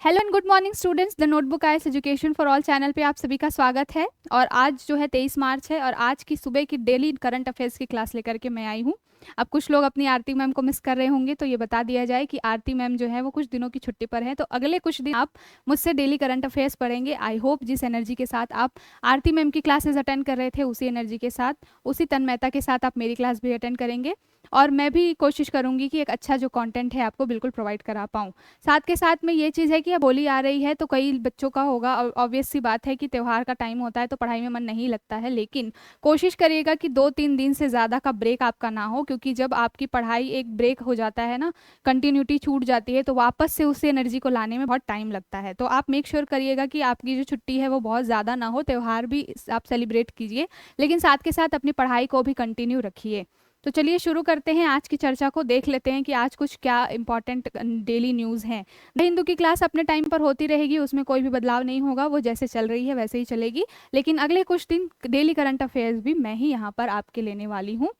Hello and good morning students. The notebook IAS education for all channel पे आप सभी का स्वागत है। और आज जो है 23 मार्च है और आज की सुबह की डेली करंट अफेयर्स की क्लास लेकर के मैं आई हूँ। अब कुछ लोग अपनी आरती मैम को मिस कर रहे होंगे, तो ये बता दिया जाए कि आरती मैम जो है वो कुछ दिनों की छुट्टी पर है, तो अगले कुछ दिन आप मुझसे डेली करंट अफेयर्स पढ़ेंगे। आई होप जिस एनर्जी के साथ आप आरती मैम की क्लासेस अटेंड कर रहे थे, उसी एनर्जी के साथ, उसी तन्मयता के साथ आप मेरी क्लास भी अटेंड करेंगे। और मैं भी कोशिश करूंगी कि एक अच्छा जो कंटेंट है आपको बिल्कुल प्रोवाइड करा पाऊँ। साथ के साथ में ये चीज़ है कि अब होली आ रही है, तो कई बच्चों का होगा, और ऑब्वियस सी बात है कि त्यौहार का टाइम होता है तो पढ़ाई में मन नहीं लगता है, लेकिन कोशिश करिएगा कि 2-3 दिन से ज़्यादा का ब्रेक आपका ना हो, क्योंकि जब आपकी पढ़ाई एक ब्रेक हो जाता है ना, कंटिन्यूटी छूट जाती है, तो वापस से उस एनर्जी को लाने में बहुत टाइम लगता है। तो आप मेक श्योर करिएगा कि आपकी जो छुट्टी है वो बहुत ज़्यादा ना हो, त्यौहार भी आप सेलिब्रेट कीजिए, लेकिन साथ के साथ अपनी पढ़ाई को भी कंटिन्यू रखिए। तो चलिए शुरू करते हैं आज की चर्चा को। देख लेते हैं कि आज कुछ क्या इंपॉर्टेंट डेली न्यूज़ हैं। द हिंदू की क्लास अपने टाइम पर होती रहेगी, उसमें कोई भी बदलाव नहीं होगा, वो जैसे चल रही है वैसे ही चलेगी, लेकिन अगले कुछ दिन डेली करंट अफेयर्स भी मैं ही यहाँ पर आपके लेने वाली हूँ।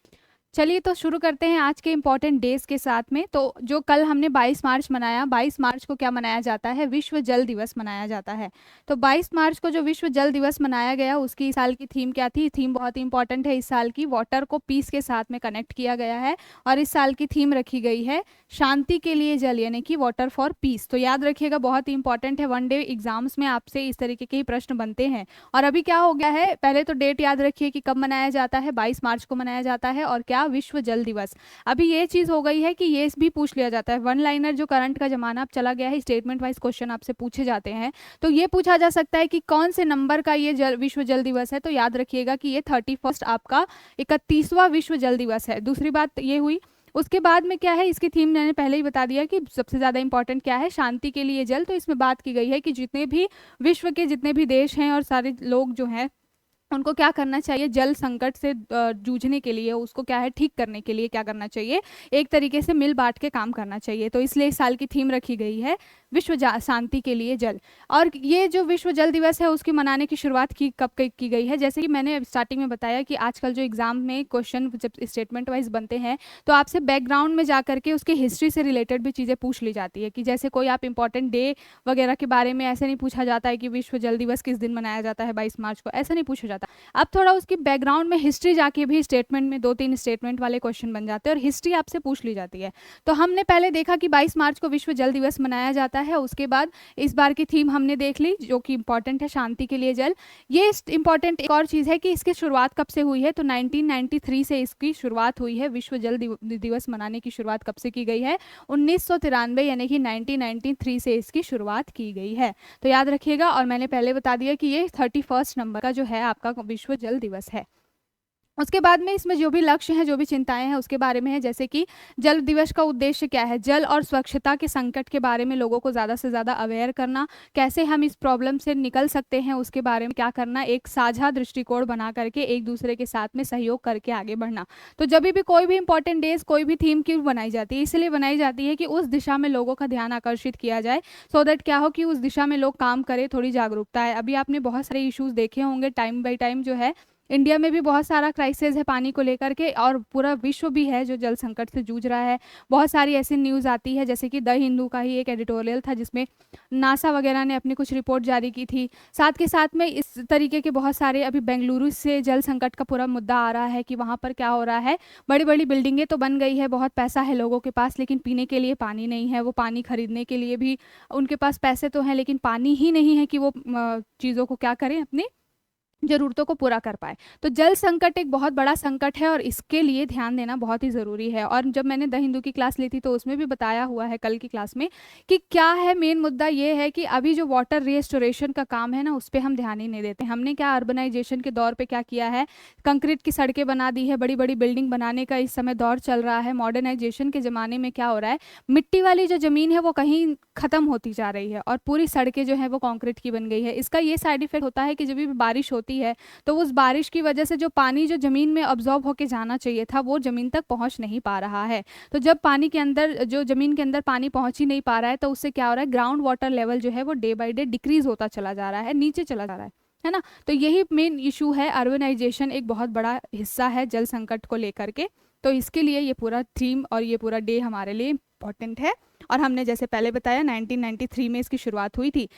चलिए तो शुरू करते हैं आज के इम्पॉर्टेंट डेज के साथ में। तो जो कल हमने 22 मार्च मनाया, 22 मार्च को क्या मनाया जाता है? विश्व जल दिवस मनाया जाता है। तो 22 मार्च को जो विश्व जल दिवस मनाया गया, उसकी इस साल की थीम क्या थी? थीम बहुत ही इंपॉर्टेंट है इस साल की, वाटर को पीस के साथ में कनेक्ट किया गया है, और इस साल की थीम रखी गई है शांति के लिए जल, यानी कि वाटर फॉर पीस। तो याद रखिएगा, बहुत ही इंपॉर्टेंट है। वन डे एग्जाम्स में आपसे इस तरीके के ही प्रश्न बनते हैं। और अभी क्या हो गया है, पहले तो डेट याद रखिए कि कब मनाया जाता है। 22 मार्च को मनाया जाता है, और क्या? विश्व जल दिवस। अभी ये चीज हो गई है कि ये भी पूछ लिया जाता है, वन लाइनर जो करंट का जमाना अब चला गया है, स्टेटमेंट वाइज क्वेश्चन आपसे पूछे जाते हैं। तो ये पूछा जा सकता है कि कौन से नंबर का ये विश्व जल दिवस है। तो याद रखिएगा कि ये 31 आपका 31वां विश्व जल दिवस है। दूसरी बात ये हुई। उसके बाद में क्या है, इसकी थीम मैंने पहले ही बता दिया कि सबसे ज्यादा इंपॉर्टेंट क्या है, शांति के लिए जल। तो इसमें बात की गई है कि जितने भी विश्व के जितने भी देश हैं और सारे लोग जो हैं, उनको क्या करना चाहिए, जल संकट से जूझने के लिए, उसको क्या है, ठीक करने के लिए क्या करना चाहिए, एक तरीके से मिल बांट के काम करना चाहिए। तो इसलिए इस साल की थीम रखी गई है विश्व शांति के लिए जल। और ये जो विश्व जल दिवस है, उसकी मनाने की शुरुआत कब की गई है? जैसे कि मैंने स्टार्टिंग में बताया कि आजकल जो एग्जाम में क्वेश्चन जब स्टेटमेंट वाइज बनते हैं, तो आपसे बैकग्राउंड में जा करके उसके हिस्ट्री से रिलेटेड भी चीज़ें पूछ ली जाती है, कि जैसे कोई आप इंपॉर्टेंट डे वगैरह के बारे में ऐसे नहीं पूछा जाता है कि विश्व जल दिवस किस दिन मनाया जाता है 22 मार्च को, ऐसा नहीं पूछा जाता। अब थोड़ा उसकी बैकग्राउंड में हिस्ट्री जाके भी स्टेटमेंट में 2-3 स्टेटमेंट वाले क्वेश्चन बन जाते हैं, और हिस्ट्री आपसे पूछ ली जाती है। तो हमने पहले देखा कि 22 मार्च को विश्व जल दिवस मनाया जाता है। उसके बाद इस बार की थीम हमने देख ली, जो कि इंपॉर्टेंट है, शांति के लिए जल। ये इंपॉर्टेंट एक और चीज़ है कि इसकी शुरुआत कब से हुई है, तो 1993 से इसकी शुरुआत हुई है। विश्व जल दिवस मनाने की शुरुआत कब से की गई है? 1993, यानी कि 1993 से इसकी शुरुआत की गई है। तो याद रखिएगा। और मैंने पहले बता दिया कि ये 31 नंबर का जो है आपका विश्व जल दिवस है। उसके बाद में इसमें जो भी लक्ष्य हैं, जो भी चिंताएं हैं, उसके बारे में है। जैसे कि जल दिवस का उद्देश्य क्या है? जल और स्वच्छता के संकट के बारे में लोगों को ज़्यादा से ज़्यादा अवेयर करना, कैसे हम इस प्रॉब्लम से निकल सकते हैं, उसके बारे में क्या करना, एक साझा दृष्टिकोण बना करके एक दूसरे के साथ में सहयोग करके आगे बढ़ना। तो जब भी कोई भी इंपॉर्टेंट डेज, कोई भी थीम क्यों बनाई जाती है? इसलिए बनाई जाती है कि उस दिशा में लोगों का ध्यान आकर्षित किया जाए, सो दैट क्या हो कि उस दिशा में लोग काम करें, थोड़ी जागरूकता है। अभी आपने बहुत सारे इश्यूज देखे होंगे, टाइम बाई टाइम जो है इंडिया में भी बहुत सारा क्राइसिस है पानी को लेकर के, और पूरा विश्व भी है जो जल संकट से जूझ रहा है। बहुत सारी ऐसी न्यूज़ आती है, जैसे कि द हिंदू का ही एक एडिटोरियल था जिसमें नासा वगैरह ने अपनी कुछ रिपोर्ट जारी की थी। साथ के साथ में इस तरीके के बहुत सारे, अभी बेंगलुरु से जल संकट का पूरा मुद्दा आ रहा है कि वहाँ पर क्या हो रहा है, बड़ी बड़ी बिल्डिंगें तो बन गई है, बहुत पैसा है लोगों के पास, लेकिन पीने के लिए पानी नहीं है। वो पानी खरीदने के लिए भी उनके पास पैसे तो हैं, लेकिन पानी ही नहीं है कि वो चीज़ों को क्या करें, अपनी जरूरतों को पूरा कर पाए। तो जल संकट एक बहुत बड़ा संकट है, और इसके लिए ध्यान देना बहुत ही ज़रूरी है। और जब मैंने द हिंदू की क्लास ली थी, तो उसमें भी बताया हुआ है कल की क्लास में कि क्या है मेन मुद्दा। ये है कि अभी जो वाटर रिस्टोरेशन का काम है ना, उस पर हम ध्यान ही नहीं देते। हमने क्या अर्बनाइजेशन के दौर पे क्या किया है, कंक्रीट की सड़कें बना दी है, बड़ी बड़ी बिल्डिंग बनाने का इस समय दौर चल रहा है। मॉडर्नाइजेशन के ज़माने में क्या हो रहा है, मिट्टी वाली जो ज़मीन है वो कहीं ख़त्म होती जा रही है, और पूरी सड़कें जो है वो कॉन्क्रीट की बन गई है। इसका ये साइड इफेक्ट होता है कि जब भी बारिश होती है, तो उस बारिश की वजह से जो पानी जो जमीन में अब्जॉर्ब होके जाना चाहिए था, वो जमीन तक पहुंच नहीं पा रहा है। तो जब पानी के अंदर, जो जमीन के अंदर पानी पहुंच ही नहीं पा रहा है, तो उससे क्या हो रहा है, ग्राउंड वाटर लेवल जो है वो डे बाय डे डिक्रीज होता चला जा रहा है, नीचे चला जा रहा है ना। तो यही मेन इशू है। अर्बनाइजेशन एक बहुत बड़ा हिस्सा है जल संकट को लेकर के। तो इसके लिए ये पूरा थीम और ये पूरा डे हमारे लिए इम्पॉर्टेंट है। और हमने जैसे पहले बताया 1993 में इसकी शुरुआत हुई थी।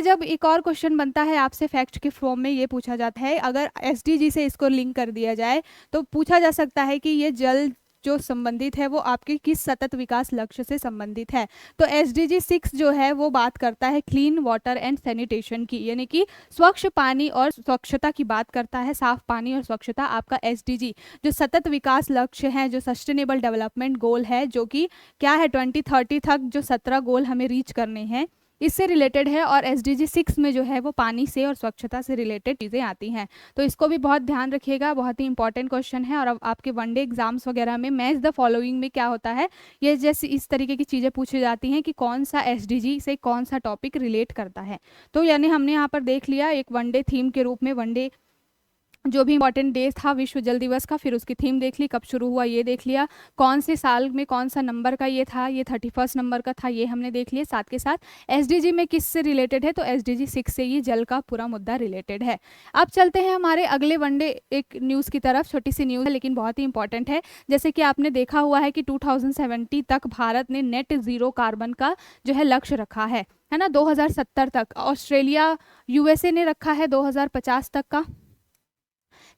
जब एक और क्वेश्चन बनता है आपसे फैक्ट के फॉर्म में, ये पूछा जाता है अगर एसडीजी से इसको लिंक कर दिया जाए तो पूछा जा सकता है कि ये जल जो संबंधित है वो आपके किस सतत विकास लक्ष्य से संबंधित है। तो एसडीजी 6 जो है वो बात करता है क्लीन वाटर एंड सैनिटेशन की, यानी कि स्वच्छ पानी और स्वच्छता की बात करता है, साफ पानी और स्वच्छता। आपका एसडीजी जो सतत विकास लक्ष्य है, जो सस्टेनेबल डेवलपमेंट गोल है, जो कि क्या है 2030 तक जो 17 गोल हमें रीच करने हैं, इससे रिलेटेड है। और एसडीजी 6 में जो है वो पानी से और स्वच्छता से रिलेटेड चीज़ें आती हैं। तो इसको भी बहुत ध्यान रखिएगा, बहुत ही इंपॉर्टेंट क्वेश्चन है। और अब आपके वनडे एग्जाम्स वगैरह में मैच द फॉलोइंग में क्या होता है, ये जैसे इस तरीके की चीज़ें पूछी जाती हैं कि कौन सा एसडीजी से कौन सा टॉपिक रिलेट करता है। तो यानी हमने यहाँ पर देख लिया एक वनडे थीम के रूप में, वनडे जो भी इंपॉर्टेंट डे था विश्व जल दिवस का, फिर उसकी थीम देख ली, कब शुरू हुआ ये देख लिया, कौन से साल में कौन सा नंबर का ये था, ये 31 नंबर का था, ये हमने देख लिया। साथ के साथ एसडीजी में किस से रिलेटेड है, तो एसडीजी 6 से ये जल का पूरा मुद्दा रिलेटेड है। अब चलते हैं हमारे अगले वनडे एक न्यूज़ की तरफ। छोटी सी न्यूज़ है लेकिन बहुत ही इंपॉर्टेंट है। जैसे कि आपने देखा हुआ है कि 2070 तक भारत ने नेट जीरो कार्बन का जो है लक्ष्य रखा है ना, 2070 तक। ऑस्ट्रेलिया यूएसए ने रखा है 2050 तक का।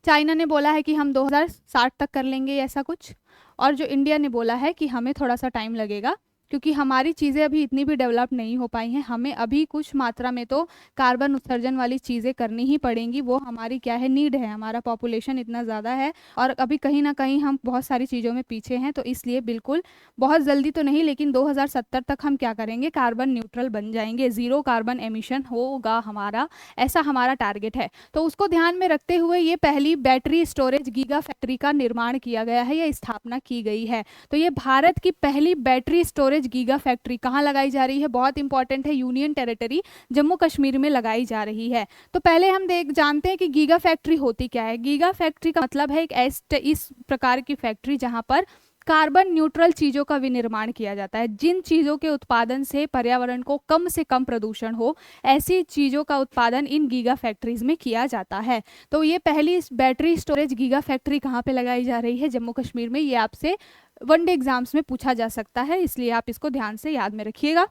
चाइना ने बोला है कि हम 2060 तक कर लेंगे ऐसा कुछ। और जो इंडिया ने बोला है कि हमें थोड़ा सा टाइम लगेगा क्योंकि हमारी चीज़ें अभी इतनी भी डेवलप नहीं हो पाई हैं, हमें अभी कुछ मात्रा में तो कार्बन उत्सर्जन वाली चीज़ें करनी ही पड़ेंगी। वो हमारी क्या है, नीड है, हमारा पॉपुलेशन इतना ज़्यादा है और अभी कहीं ना कहीं हम बहुत सारी चीज़ों में पीछे हैं। तो इसलिए बिल्कुल बहुत जल्दी तो नहीं, लेकिन 2070 तक हम क्या करेंगे, कार्बन न्यूट्रल बन जाएंगे, ज़ीरो कार्बन एमिशन होगा हमारा, ऐसा हमारा टारगेट है। तो उसको ध्यान में रखते हुए ये पहली बैटरी स्टोरेज गीगा फैक्ट्री का निर्माण किया गया है या स्थापना की गई है। तो ये भारत की पहली बैटरी स्टोरेज गीगा फैक्ट्री कहाँ लगाई जा रही है, बहुत इंपॉर्टेंट है, यूनियन टेरिटरी जम्मू कश्मीर में लगाई जा रही है। तो पहले हम जानते हैं कि गीगा फैक्ट्री होती क्या है। गीगा फैक्ट्री का मतलब है एक इस प्रकार की फैक्ट्री जहां पर कार्बन न्यूट्रल चीज़ों का विनिर्माण किया जाता है, जिन चीज़ों के उत्पादन से पर्यावरण को कम से कम प्रदूषण हो, ऐसी चीज़ों का उत्पादन इन गीगा फैक्ट्रीज में किया जाता है। तो ये पहली बैटरी स्टोरेज गीगा फैक्ट्री कहाँ पे लगाई जा रही है, जम्मू कश्मीर में। ये आपसे वनडे एग्जाम्स में पूछा जा सकता है, इसलिए आप इसको ध्यान से याद में रखिएगा।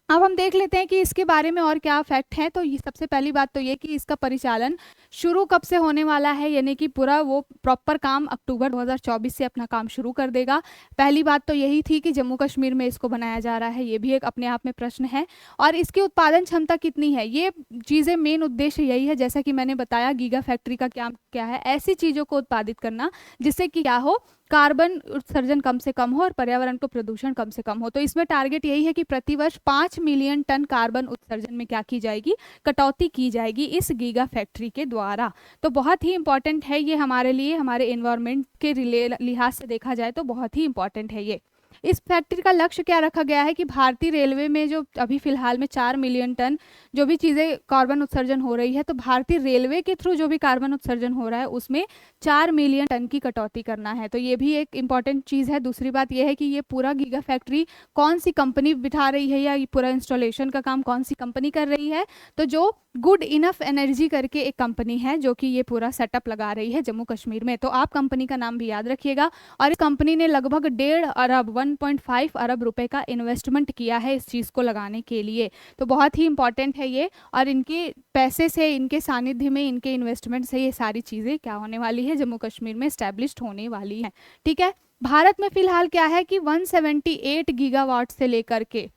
अब हम देख लेते हैं कि इसके बारे में और क्या फैक्ट है। तो ये सबसे पहली बात तो ये कि इसका परिचालन शुरू कब से होने वाला है, यानी कि पूरा वो प्रॉपर काम अक्टूबर 2024 से अपना काम शुरू कर देगा। पहली बात तो यही थी कि जम्मू कश्मीर में इसको बनाया जा रहा है, ये भी एक अपने आप में प्रश्न है। और इसकी उत्पादन क्षमता कितनी है, ये चीज़ें मेन उद्देश्य यही है, जैसा कि मैंने बताया गीगा फैक्ट्री का क्या है, ऐसी चीज़ों को उत्पादित करना जिससे कि क्या हो, कार्बन उत्सर्जन कम से कम हो और पर्यावरण को प्रदूषण कम से कम हो। तो इसमें टारगेट यही है कि प्रतिवर्ष 5 मिलियन टन कार्बन उत्सर्जन में क्या की जाएगी, कटौती की जाएगी इस गीगा फैक्ट्री के द्वारा। तो बहुत ही इंपॉर्टेंट है ये हमारे लिए, हमारे एनवायरनमेंट के लिहाज से देखा जाए तो बहुत ही इंपॉर्टेंट है ये। इस फैक्ट्री का लक्ष्य क्या रखा गया है कि भारतीय रेलवे में जो अभी फिलहाल में 4 मिलियन टन जो भी चीज़ें कार्बन उत्सर्जन हो रही है, तो भारतीय रेलवे के थ्रू जो भी कार्बन उत्सर्जन हो रहा है उसमें 4 मिलियन टन की कटौती करना है। तो ये भी एक इंपॉर्टेंट चीज़ है। दूसरी बात यह है कि ये पूरा गीगा फैक्ट्री कौन सी कंपनी बिठा रही है या ये पूरा इंस्टॉलेशन का काम कौन सी कंपनी कर रही है, तो जो गुड इनफ एनर्जी करके एक कंपनी है जो कि ये पूरा सेटअप लगा रही है जम्मू कश्मीर में। तो आप कंपनी का नाम भी याद रखिएगा। और इस कंपनी ने लगभग 1.5 अरब 1.5 अरब रुपए का इन्वेस्टमेंट किया है इस चीज़ को लगाने के लिए। तो बहुत ही इंपॉर्टेंट है ये, और इनके पैसे से, इनके सानिध्य में, इनके इन्वेस्टमेंट से ये सारी चीज़ें क्या होने वाली है, जम्मू कश्मीर में स्टैब्लिश्ड होने वाली है। ठीक है, भारत में फिलहाल क्या है कि 178 गीगावाट से लेकर के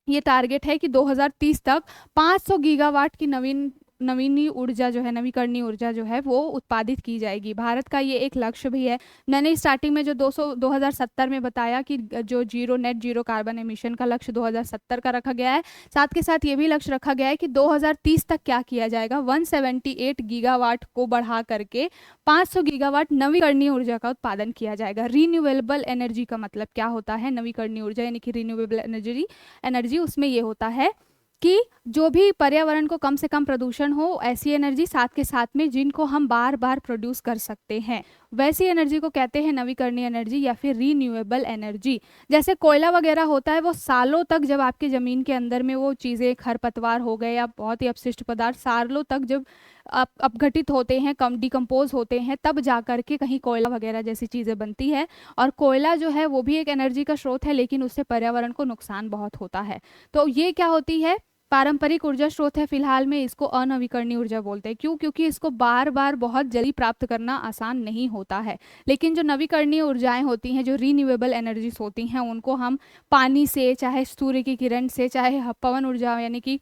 ये टारगेट है कि 2030 तक 500 गीगावाट की नवीनी ऊर्जा जो है, नवीकरणीय ऊर्जा जो है वो उत्पादित की जाएगी। भारत का ये एक लक्ष्य भी है। मैंने स्टार्टिंग में जो 2070 में बताया कि जो नेट जीरो कार्बन एमिशन का लक्ष्य 2070 का रखा गया है, साथ के साथ ये भी लक्ष्य रखा गया है कि 2030 तक क्या किया जाएगा, 178 गीगावाट को बढ़ा करके 500 गीगावाट नवीकरणीय ऊर्जा का उत्पादन किया जाएगा। रीन्यूएबल एनर्जी का मतलब क्या होता है, नवीकरणीय ऊर्जा यानी कि रीन्यूएबल एनर्जी, उसमें ये होता है कि जो भी पर्यावरण को कम से कम प्रदूषण हो, ऐसी एनर्जी, साथ के साथ में जिनको हम बार बार प्रोड्यूस कर सकते हैं, वैसी एनर्जी को कहते हैं नवीकरणीय एनर्जी या फिर रीन्यूएबल एनर्जी। जैसे कोयला वगैरह होता है वो सालों तक जब आपके ज़मीन के अंदर में वो चीज़ें खरपतवार हो गए या बहुत ही अपशिष्ट पदार्थ सालों तक जब अपघटित होते हैं, कम डिकम्पोज होते हैं, तब जा कर के कहीं कोयला वगैरह जैसी चीज़ें बनती है। और कोयला जो है वो भी एक एनर्जी का स्रोत है, लेकिन उससे पर्यावरण को नुकसान बहुत होता है। तो ये क्या होती है, पारंपरिक ऊर्जा स्रोत है। फिलहाल में इसको अनवीकरणीय ऊर्जा बोलते हैं। क्यों? क्योंकि इसको बार बार बहुत जल्दी प्राप्त करना आसान नहीं होता है। लेकिन जो नवीकरणीय ऊर्जाएं होती हैं, जो रीन्यूएबल एनर्जीज होती हैं, उनको हम पानी से, चाहे सूर्य की किरण से, चाहे पवन ऊर्जा यानी कि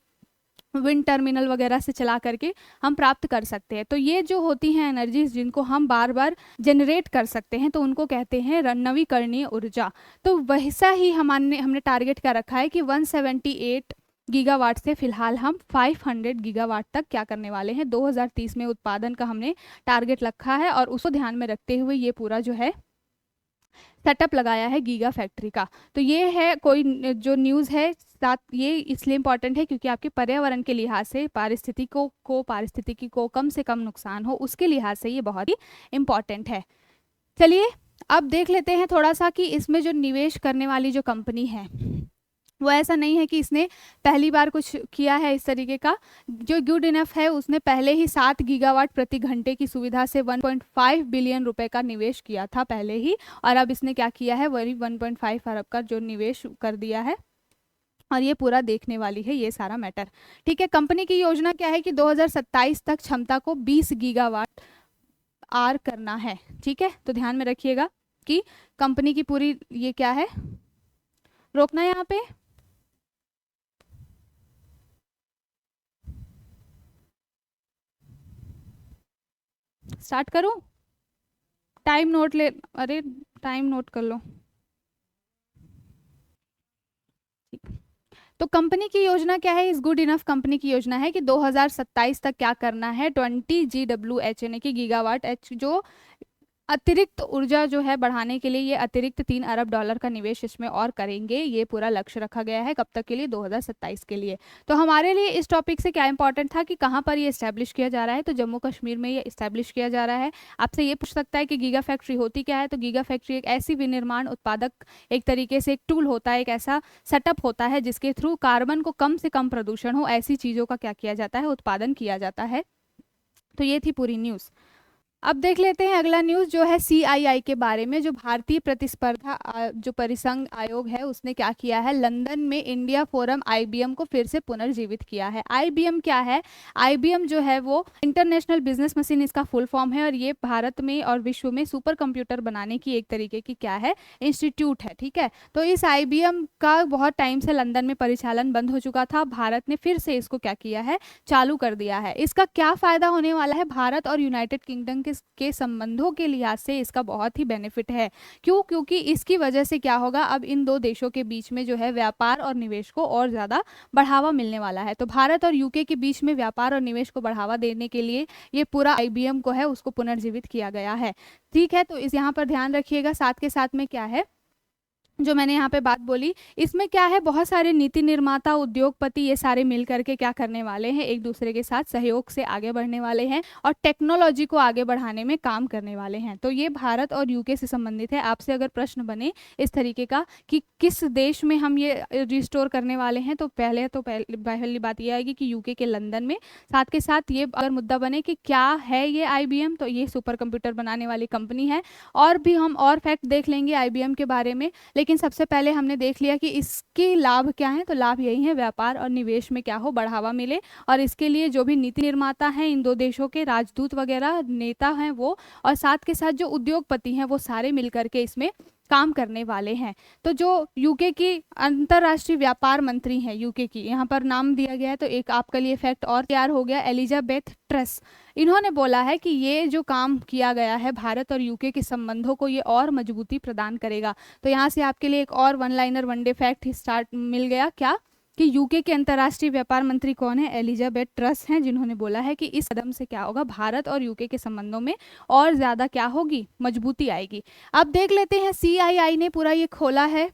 विंड टर्मिनल वगैरह से चला करके हम प्राप्त कर सकते हैं। तो ये जो होती हैं एनर्जीज जिनको हम बार बार जनरेट कर सकते हैं, तो उनको कहते हैं नवीकरणीय ऊर्जा। तो वैसा ही हमने टारगेट क्या रखा है कि 178 गीगावाट से फिलहाल हम 500 गीगावाट तक क्या करने वाले हैं, 2030 में उत्पादन का हमने टारगेट रखा है। और उसको ध्यान में रखते हुए ये पूरा जो है सेटअप लगाया है गीगा फैक्ट्री का। तो ये है कोई जो न्यूज़ है, साथ ये इसलिए इम्पॉर्टेंट है क्योंकि आपके पर्यावरण के लिहाज से पारिस्थितिकी को कम से कम नुकसान हो, उसके लिहाज से ये बहुत ही इम्पॉर्टेंट है। चलिए अब देख लेते हैं थोड़ा सा कि इसमें जो निवेश करने वाली जो कंपनी है वो ऐसा नहीं है कि इसने पहली बार कुछ किया है इस तरीके का। जो गुड इनफ है उसने पहले ही 7 गीगावाट प्रति घंटे की सुविधा से 1.5 बिलियन रुपए का निवेश किया था पहले ही, और अब इसने क्या किया है, वही 1.5 अरब का जो निवेश कर दिया है। और ये पूरा देखने वाली है ये सारा मैटर। ठीक है, कंपनी की योजना क्या है कि 2027 तक क्षमता को 20 गीगावाट आर करना है। ठीक है, तो ध्यान में रखिएगा कि कंपनी की पूरी ये क्या है, रोकना है यहाँ पे, स्टार्ट करूं, टाइम नोट ले, अरे टाइम नोट कर लो। तो कंपनी की योजना क्या है, इस गुड इनफ कंपनी की योजना है कि 2027 तक क्या करना है, 20 GWH यानी कि गीगावाट एच जो अतिरिक्त ऊर्जा जो है बढ़ाने के लिए ये अतिरिक्त 3 अरब डॉलर का निवेश इसमें और करेंगे। ये पूरा लक्ष्य रखा गया है कब तक के लिए, 2027 के लिए। तो हमारे लिए इस टॉपिक से क्या इंपॉर्टेंट था कि कहाँ पर ये इस्टेब्लिश किया जा रहा है, तो जम्मू कश्मीर में ये इस्टेब्लिश किया जा रहा है। आपसे ये पूछ सकता है कि गीगा फैक्ट्री होती क्या है, तो गीगा फैक्ट्री एक ऐसी विनिर्माण उत्पादक, एक तरीके से एक टूल होता है, एक ऐसा सेटअप होता है जिसके थ्रू कार्बन को कम से कम प्रदूषण हो, ऐसी चीज़ों का क्या किया जाता है, उत्पादन किया जाता है। तो ये थी पूरी न्यूज़। अब देख लेते हैं अगला न्यूज़ जो है CII के बारे में। जो भारतीय प्रतिस्पर्धा जो परिसंघ आयोग है उसने क्या किया है, लंदन में इंडिया फोरम IBM को फिर से पुनर्जीवित किया है। IBM क्या है, IBM जो है वो इंटरनेशनल बिजनेस मशीन इसका फुल फॉर्म है, और ये भारत में और विश्व में सुपर कंप्यूटर बनाने की एक तरीके की क्या है, इंस्टीट्यूट है। ठीक है, तो इस IBM का बहुत टाइम से लंदन में परिचालन बंद हो चुका था, भारत ने फिर से इसको क्या किया है, चालू कर दिया है। इसका क्या फायदा होने वाला है, भारत और यूनाइटेड किंगडम के संबंधों के लिहाज से इसका बहुत ही बेनिफिट है। क्यों? क्योंकि इसकी वजह से क्या होगा, अब इन दो देशों के बीच में जो है व्यापार और निवेश को और ज़्यादा बढ़ावा मिलने वाला है। तो भारत और UK के बीच में व्यापार और निवेश को बढ़ावा देने के लिए ये पूरा IBM को है उसको पुनर्जीवित किया गया है। ठीक है, तो इस यहाँ पर ध्यान रखिएगा। साथ के साथ में क्या है, जो मैंने यहाँ पे बात बोली, इसमें क्या है, बहुत सारे नीति निर्माता, उद्योगपति, ये सारे मिल करके क्या करने वाले हैं, एक दूसरे के साथ सहयोग से आगे बढ़ने वाले हैं और टेक्नोलॉजी को आगे बढ़ाने में काम करने वाले हैं। तो ये भारत और UK से संबंधित है। आपसे अगर प्रश्न बने इस तरीके का कि किस देश में हम ये रिस्टोर करने वाले हैं, तो पहली बात ये आएगी कि UK के लंदन में। साथ के साथ ये अगर मुद्दा बने कि क्या है ये IBM, तो ये सुपर कंप्यूटर बनाने वाली कंपनी है। और भी हम और फैक्ट देख लेंगे IBM के बारे में, लेकिन सबसे पहले हमने देख लिया कि इसके लाभ क्या हैं। तो लाभ यही है, व्यापार और निवेश में क्या हो, बढ़ावा मिले, और इसके लिए जो भी नीति निर्माता हैं, इन दो देशों के राजदूत वगैरह नेता हैं वो, और साथ के साथ जो उद्योगपति हैं वो सारे मिलकर के इसमें काम करने वाले हैं। तो जो UK की अंतर्राष्ट्रीय व्यापार मंत्री हैं, UK की, यहाँ पर नाम दिया गया है, तो एक आपके लिए फैक्ट और तैयार हो गया, एलिजाबेथ ट्रस। इन्होंने बोला है कि ये जो काम किया गया है भारत और UK के संबंधों को ये और मजबूती प्रदान करेगा। तो यहाँ से आपके लिए एक और one liner one day fact start मिल गया, क्या कि UK के अंतर्राष्ट्रीय व्यापार मंत्री कौन है, एलिजाबेथ ट्रस हैं, जिन्होंने बोला है कि इस कदम से क्या होगा, भारत और UK के संबंधों में और ज़्यादा क्या होगी, मजबूती आएगी। अब देख लेते हैं CII ने पूरा ये खोला है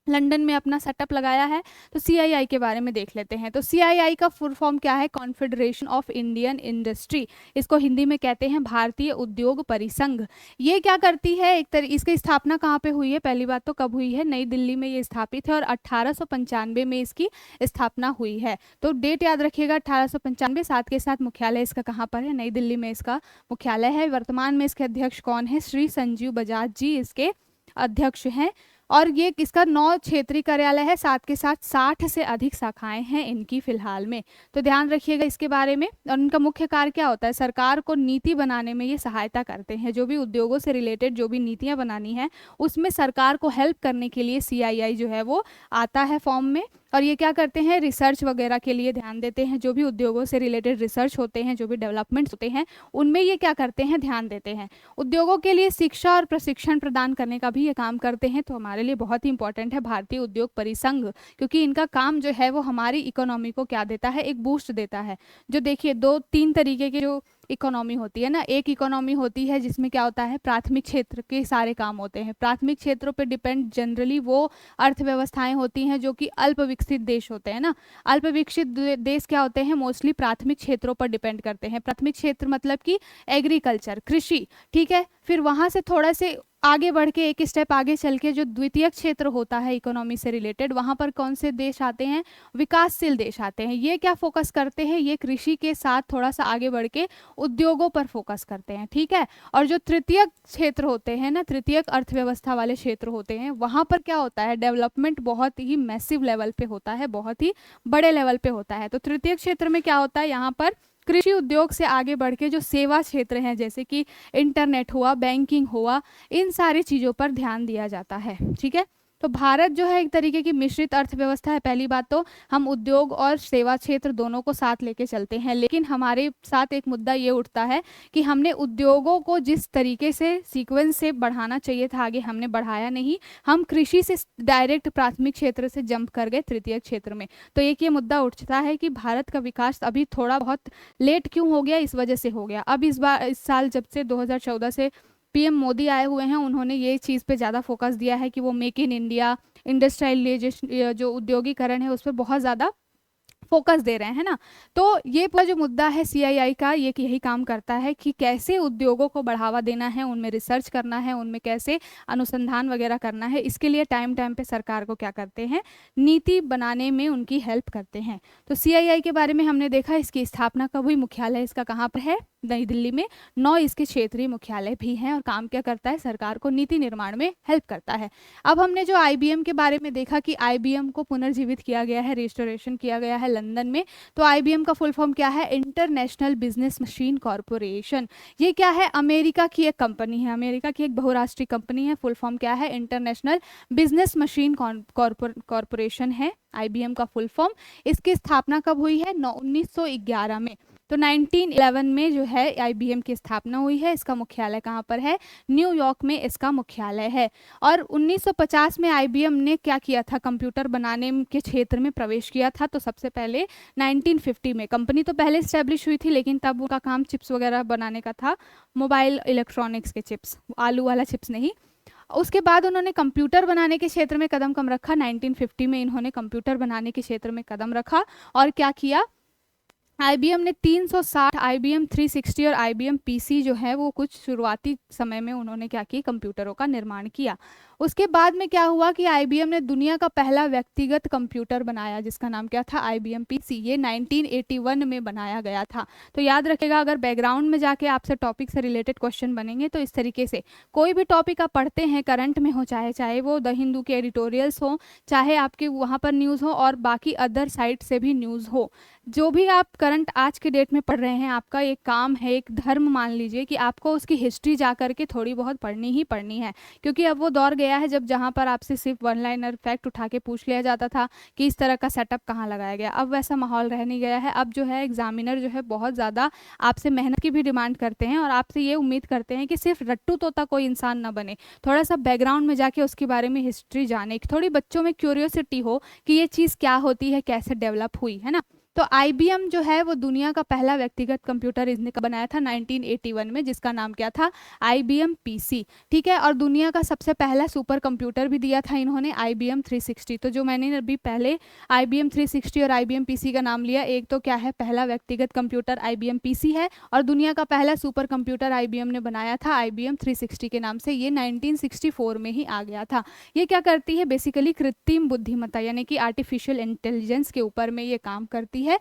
लंदन में अपना सेटअप लगाया है। तो सीआईआई के बारे में देख लेते हैं। तो सीआईआई का फुल फॉर्म क्या है? Confederation of Indian industry. इसको हिंदी में कहते हैं भारतीय उद्योग परिसंघ। ये क्या करती है? इसकी स्थापना कहाँ पे हुई है? पहली बात तो कब हुई है? नई दिल्ली में ये स्थापित है और 1895 में इसकी स्थापना हुई है। तो डेट याद रखिएगा 1895। साथ के साथ मुख्यालय इसका कहाँ पर है? नई दिल्ली में इसका मुख्यालय है। वर्तमान में इसके अध्यक्ष कौन है? श्री संजीव बजाज जी इसके अध्यक्ष हैं। और ये इसका 9 क्षेत्रीय कार्यालय है। साथ के साथ 60 से अधिक शाखाएं हैं इनकी फिलहाल में। तो ध्यान रखिएगा इसके बारे में। और इनका मुख्य कार्य क्या होता है? सरकार को नीति बनाने में ये सहायता करते हैं। जो भी उद्योगों से रिलेटेड जो भी नीतियां बनानी है उसमें सरकार को हेल्प करने के लिए सीआईआई जो है वो आता है फॉर्म में। और ये क्या करते हैं? रिसर्च वगैरह के लिए ध्यान देते हैं। जो भी उद्योगों से रिलेटेड रिसर्च होते हैं, जो भी डेवलपमेंट्स होते हैं, उनमें ये क्या करते हैं? ध्यान देते हैं। उद्योगों के लिए शिक्षा और प्रशिक्षण प्रदान करने का भी ये काम करते हैं। तो हमारे लिए बहुत ही इंपॉर्टेंट है भारतीय उद्योग परिसंघ, क्योंकि इनका काम जो है वो हमारी इकोनॉमी को क्या देता है? एक बूस्ट देता है। जो देखिए 2-3 तरीके के जो इकोनॉमी होती है ना, एक इकोनॉमी होती है जिसमें क्या होता है? प्राथमिक क्षेत्र के सारे काम होते हैं। प्राथमिक क्षेत्रों पे डिपेंड जनरली वो अर्थव्यवस्थाएं होती हैं जो कि अल्प विकसित देश होते हैं ना। अल्प विकसित देश क्या होते हैं? मोस्टली प्राथमिक क्षेत्रों पर डिपेंड करते हैं। प्राथमिक क्षेत्र मतलब कि एग्रीकल्चर, कृषि, ठीक है। फिर वहां से थोड़ा से आगे बढ़ के एक स्टेप आगे चल के जो द्वितीय क्षेत्र होता है इकोनॉमी से रिलेटेड, वहां पर कौन से देश आते हैं? विकासशील देश आते हैं। ये क्या फोकस करते हैं? ये कृषि के साथ थोड़ा सा आगे बढ़ के उद्योगों पर फोकस करते हैं, ठीक है। और जो तृतीय क्षेत्र होते हैं ना, तृतीय अर्थव्यवस्था वाले क्षेत्र होते हैं, वहां पर क्या होता है? डेवलपमेंट बहुत ही मैसिव लेवल पे होता है, बहुत ही बड़े लेवल पे होता है। तो तृतीय क्षेत्र में क्या होता है? यहाँ पर कृषि उद्योग से आगे बढ़ के जो सेवा क्षेत्र हैं, जैसे कि इंटरनेट हुआ, बैंकिंग हुआ, इन सारी चीज़ों पर ध्यान दिया जाता है, ठीक है। तो भारत जो है एक तरीके की मिश्रित अर्थव्यवस्था है। पहली बात तो हम उद्योग और सेवा क्षेत्र दोनों को साथ लेके चलते हैं, लेकिन हमारे साथ एक मुद्दा ये उठता है कि हमने उद्योगों को जिस तरीके से सीक्वेंस से बढ़ाना चाहिए था आगे, हमने बढ़ाया नहीं। हम कृषि से डायरेक्ट प्राथमिक क्षेत्र से जंप कर गए तृतीय क्षेत्र में। तो एक ये मुद्दा उठता है कि भारत का विकास अभी थोड़ा बहुत लेट क्यों हो गया? इस वजह से हो गया। अब इस साल जब से 2014 से पीएम मोदी आए हुए हैं, उन्होंने ये चीज़ पे ज़्यादा फोकस दिया है कि वो मेक इन इंडिया, इंडस्ट्रियलाइजेशन, जो उद्योगीकरण है उस पर बहुत ज़्यादा फोकस दे रहे हैं ना। तो ये पूरा जो मुद्दा है सीआईआई का, ये यही काम करता है कि कैसे उद्योगों को बढ़ावा देना है, उनमें रिसर्च करना है, उनमें कैसे अनुसंधान वगैरह करना है। इसके लिए टाइम टाइम पे सरकार को क्या करते हैं? नीति बनाने में उनकी हेल्प करते हैं। तो सीआईआई के बारे में हमने देखा, इसकी स्थापना कब हुई, मुख्यालय इसका कहाँ पर है? नई दिल्ली में। 9 इसके क्षेत्रीय मुख्यालय भी हैं। और काम क्या करता है? सरकार को नीति निर्माण में हेल्प करता है। अब हमने जो आईबीएम के बारे में देखा कि आईबीएम को पुनर्जीवित किया गया है, रिस्टोरेशन किया गया है लंदन में। तो आईबीएम का फुल फॉर्म क्या है? International business machine corporation. ये क्या है? अमेरिका की एक कंपनी है, अमेरिका की एक बहुराष्ट्रीय कंपनी है। फुल फॉर्म क्या है? इंटरनेशनल बिजनेस मशीन कॉरपोरेशन है आईबीएम का फुल फॉर्म। इसकी स्थापना कब हुई है? 1911 में। तो 1911 में जो है आईबीएम की स्थापना हुई है। इसका मुख्यालय कहाँ पर है? न्यूयॉर्क में इसका मुख्यालय है। और 1950 में आईबीएम ने क्या किया था? कंप्यूटर बनाने के क्षेत्र में प्रवेश किया था। तो सबसे पहले 1950 में, कंपनी तो पहले स्टैब्लिश हुई थी लेकिन तब उनका काम चिप्स वगैरह बनाने का था, मोबाइल इलेक्ट्रॉनिक्स के चिप्स, आलू वाला चिप्स नहीं। उसके बाद उन्होंने कंप्यूटर बनाने के क्षेत्र में कदम रखा। 1950 में इन्होंने कंप्यूटर बनाने के क्षेत्र में कदम रखा और क्या किया? आईबीएम ने 360, आईबीएम 360 और आईबीएम पीसी जो है वो कुछ शुरुआती समय में उन्होंने क्या किया? कंप्यूटरों का निर्माण किया। उसके बाद में क्या हुआ कि आईबीएम ने दुनिया का पहला व्यक्तिगत कंप्यूटर बनाया, जिसका नाम क्या था? IBM PC. ये 1981 में बनाया गया था। तो याद रखेगा, अगर बैकग्राउंड में जाके आपसे टॉपिक से रिलेटेड क्वेश्चन बनेंगे तो इस तरीके से कोई भी टॉपिक आप पढ़ते हैं करंट में हो, चाहे वो द हिंदू के एडिटोरियल्स हो, चाहे आपके वहाँ पर न्यूज़ हो और बाकी अदर साइट से भी न्यूज़ हो, जो भी आप करंट आज के डेट में पढ़ रहे हैं, आपका एक काम है, एक धर्म मान लीजिए कि आपको उसकी हिस्ट्री जा करके थोड़ी बहुत पढ़नी ही पढ़नी है। क्योंकि अब वो दौर गया है जब जहाँ पर आपसे सिर्फ वन लाइनर फैक्ट उठा के पूछ लिया जाता था कि इस तरह का सेटअप कहाँ लगाया गया। अब वैसा माहौल रह नहीं गया है। अब जो है एग्जामिनर जो है बहुत ज़्यादा आपसे मेहनत की भी डिमांड करते हैं और आपसे ये उम्मीद करते हैं कि सिर्फ रट्टू तोता कोई इंसान ना बने, थोड़ा सा बैकग्राउंड में जाके उसके बारे में हिस्ट्री जाने, थोड़ी बच्चों में क्यूरियोसिटी हो कि ये चीज़ क्या होती है, कैसे डेवलप हुई, है ना। तो आईबीएम जो है वो दुनिया का पहला व्यक्तिगत कंप्यूटर इसने बनाया था 1981 में, जिसका नाम क्या था, आईबीएम पीसी। ठीक है, और दुनिया का सबसे पहला सुपर कंप्यूटर भी दिया था इन्होंने, आईबीएम 360। तो जो मैंने अभी पहले आईबीएम 360 और आईबीएम पीसी का नाम लिया, एक तो क्या है, पहला व्यक्तिगत कंप्यूटर आईबीएम पीसी है, और दुनिया का पहला सुपर कंप्यूटर आईबीएम ने बनाया था आईबीएम 360 के नाम से। ये 1964 में ही आ गया था। ये क्या करती है, बेसिकली कृत्रिम बुद्धिमत्ता यानी कि आर्टिफिशियल इंटेलिजेंस के ऊपर में ये काम करती है।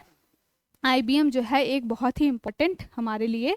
आईबीएम जो है एक बहुत ही इंपॉर्टेंट हमारे लिए।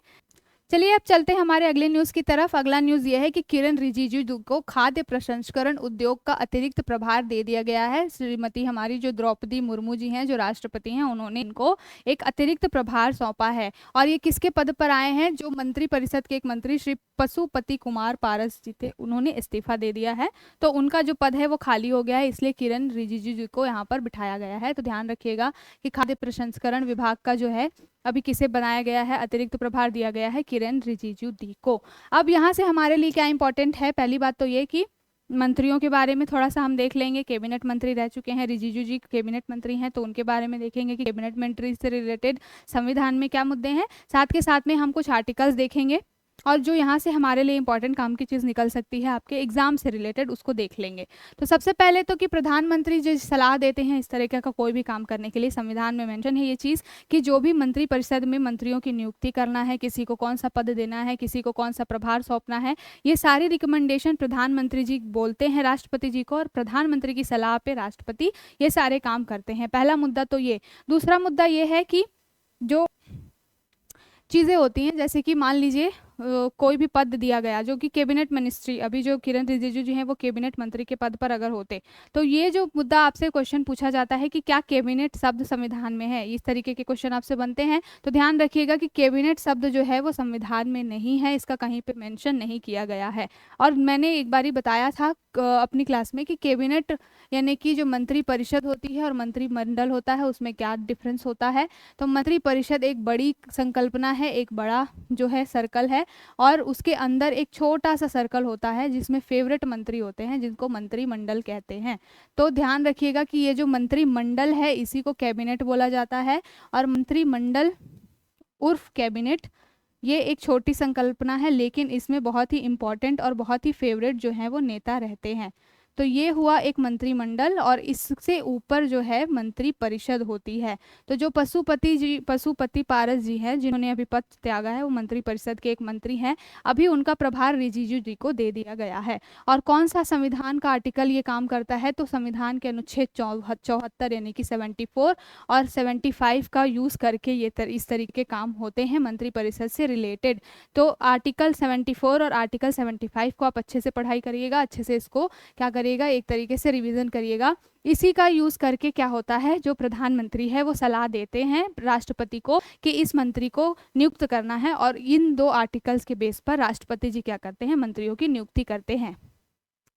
चलिए अब चलते हैं हमारे अगले न्यूज़ की तरफ। अगला न्यूज़ ये है कि किरण रिजिजू को खाद्य प्रसंस्करण उद्योग का अतिरिक्त प्रभार दे दिया गया है। श्रीमती हमारी जो द्रौपदी मुर्मू जी हैं, जो राष्ट्रपति हैं, उन्होंने इनको एक अतिरिक्त प्रभार सौंपा है। और ये किसके पद पर आए हैं, जो मंत्री परिषद के एक मंत्री श्री पशुपति कुमार पारस जी थे, उन्होंने इस्तीफा दे दिया है। तो उनका जो पद है वो खाली हो गया है, इसलिए किरण रिजिजू जी को यहाँ पर बिठाया गया है। तो ध्यान रखिएगा कि खाद्य प्रसंस्करण विभाग का जो है अभी किसे बनाया गया है, अतिरिक्त प्रभार दिया गया है किरण रिजिजू दी को। अब यहाँ से हमारे लिए क्या इंपॉर्टेंट है, पहली बात तो ये कि मंत्रियों के बारे में थोड़ा सा हम देख लेंगे। कैबिनेट मंत्री रह चुके हैं, रिजिजू जी कैबिनेट मंत्री हैं, तो उनके बारे में देखेंगे कि कैबिनेट मंत्री से रिलेटेड संविधान में क्या मुद्दे हैं। साथ के साथ में हम कुछ आर्टिकल्स देखेंगे, और जो यहाँ से हमारे लिए इंपॉर्टेंट काम की चीज़ निकल सकती है आपके एग्जाम से रिलेटेड, उसको देख लेंगे। तो सबसे पहले तो कि प्रधानमंत्री जो सलाह देते हैं इस तरीके का कोई भी काम करने के लिए, संविधान में मेंशन है ये चीज़ कि जो भी मंत्री परिषद में मंत्रियों की नियुक्ति करना है, किसी को कौन सा पद देना है, किसी को कौन सा प्रभार सौंपना है, ये सारी रिकमेंडेशन प्रधानमंत्री जी बोलते हैं राष्ट्रपति जी को, और प्रधानमंत्री की सलाह पे राष्ट्रपति ये सारे काम करते हैं। पहला मुद्दा तो ये। दूसरा मुद्दा ये है कि जो चीज़ें होती हैं, जैसे कि मान लीजिए कोई भी पद दिया गया जो कि कैबिनेट मिनिस्ट्री, अभी जो किरण रिजिजू जी हैं वो कैबिनेट मंत्री के पद पर अगर होते, तो ये जो मुद्दा आपसे क्वेश्चन पूछा जाता है कि क्या कैबिनेट शब्द संविधान में है, इस तरीके के क्वेश्चन आपसे बनते हैं। तो ध्यान रखिएगा कि कैबिनेट शब्द जो है वो संविधान में नहीं है, इसका कहीं पे मेंशन नहीं किया गया है। और मैंने एक बारी बताया था अपनी क्लास में कि कैबिनेट यानी कि जो मंत्री परिषद होती है और मंत्रिमंडल होता है, उसमें क्या डिफरेंस होता है। तो मंत्री परिषद एक बड़ी संकल्पना है, एक बड़ा जो है सर्कल है, और उसके अंदर एक छोटा सा सर्कल होता है जिसमें फेवरेट मंत्री होते हैं, जिनको मंत्रिमंडल कहते हैं। तो ध्यान रखिएगा कि ये जो मंत्रिमंडल है इसी को कैबिनेट बोला जाता है, और मंत्रिमंडल उर्फ कैबिनेट ये एक छोटी संकल्पना है, लेकिन इसमें बहुत ही इंपॉर्टेंट और बहुत ही फेवरेट जो है वो नेता रहते हैं। तो ये हुआ एक मंत्रिमंडल, और इससे ऊपर जो है मंत्री परिषद होती है। तो जो पशुपति पारस जी हैं, जिन्होंने अभी पद त्यागा है, वो मंत्री परिषद के एक मंत्री हैं। अभी उनका प्रभार रिजिजू जी को दे दिया गया है। और कौन सा संविधान का आर्टिकल ये काम करता है, तो संविधान के अनुच्छेद 74 यानी कि 74 और 75 का यूज करके ये इस तरीके के काम होते हैं मंत्री परिषद से रिलेटेड। तो आर्टिकल 74 और आर्टिकल 75 को आप अच्छे से पढ़ाई करिएगा, अच्छे से इसको क्या करिएगा, एक तरीके से रिवीजन करिएगा। इसी का यूज करके क्या होता है, जो प्रधानमंत्री है वो सलाह देते हैं राष्ट्रपति को कि इस मंत्री को नियुक्त करना है, और इन दो आर्टिकल्स के बेस पर राष्ट्रपति जी क्या करते हैं, मंत्रियों की नियुक्ति करते हैं।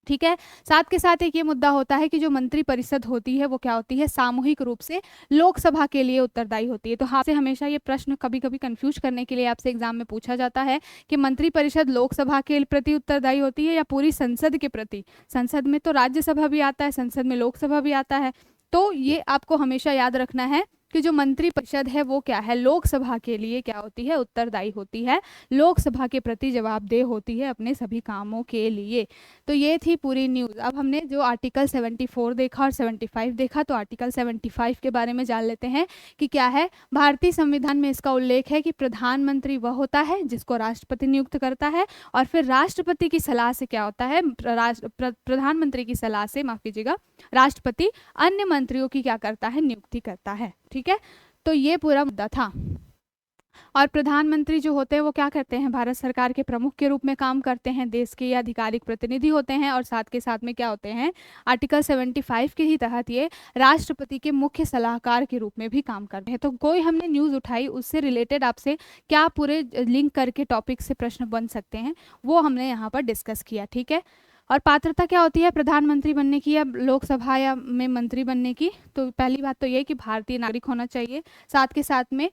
ठीक है, साथ के साथ एक ये मुद्दा होता है कि जो मंत्री परिषद होती है वो क्या होती है, सामूहिक रूप से लोकसभा के लिए उत्तरदायी होती है। तो आपसे हमेशा ये प्रश्न कभी कभी कंफ्यूज करने के लिए आपसे एग्जाम में पूछा जाता है कि मंत्री परिषद लोकसभा के प्रति उत्तरदायी होती है या पूरी संसद के प्रति। संसद में तो राज्यसभा भी आता है, संसद में लोकसभा भी आता है। तो ये आपको हमेशा याद रखना है कि जो मंत्री परिषद है वो क्या है, लोकसभा के लिए क्या होती है, उत्तरदायी होती है, लोकसभा के प्रति जवाबदेह होती है अपने सभी कामों के लिए। तो ये थी पूरी न्यूज़। अब हमने जो आर्टिकल 74 देखा और 75 देखा, तो आर्टिकल 75 के बारे में जान लेते हैं कि क्या है। भारतीय संविधान में इसका उल्लेख है कि प्रधानमंत्री वह होता है जिसको राष्ट्रपति नियुक्त करता है, और फिर राष्ट्रपति की सलाह से क्या होता है, प्रधानमंत्री की सलाह से, माफ कीजिएगा, राष्ट्रपति अन्य मंत्रियों की क्या करता है, नियुक्ति करता है। ठीक है, तो ये पूरा मुद्दा था। और प्रधानमंत्री जो होते हैं वो क्या करते हैं, भारत सरकार के प्रमुख के रूप में काम करते हैं, देश के आधिकारिक प्रतिनिधि होते हैं, और साथ के साथ में क्या होते हैं, आर्टिकल 75 के ही तहत ये राष्ट्रपति के मुख्य सलाहकार के रूप में भी काम करते हैं। तो कोई हमने न्यूज़ उठाई, उससे रिलेटेड आपसे क्या पूरे लिंक करके टॉपिक से प्रश्न बन सकते हैं, वो हमने यहाँ पर डिस्कस किया। ठीक है, और पात्रता क्या होती है प्रधानमंत्री बनने की या लोकसभा या में मंत्री बनने की। तो पहली बात तो ये कि भारतीय नागरिक होना चाहिए, साथ के साथ में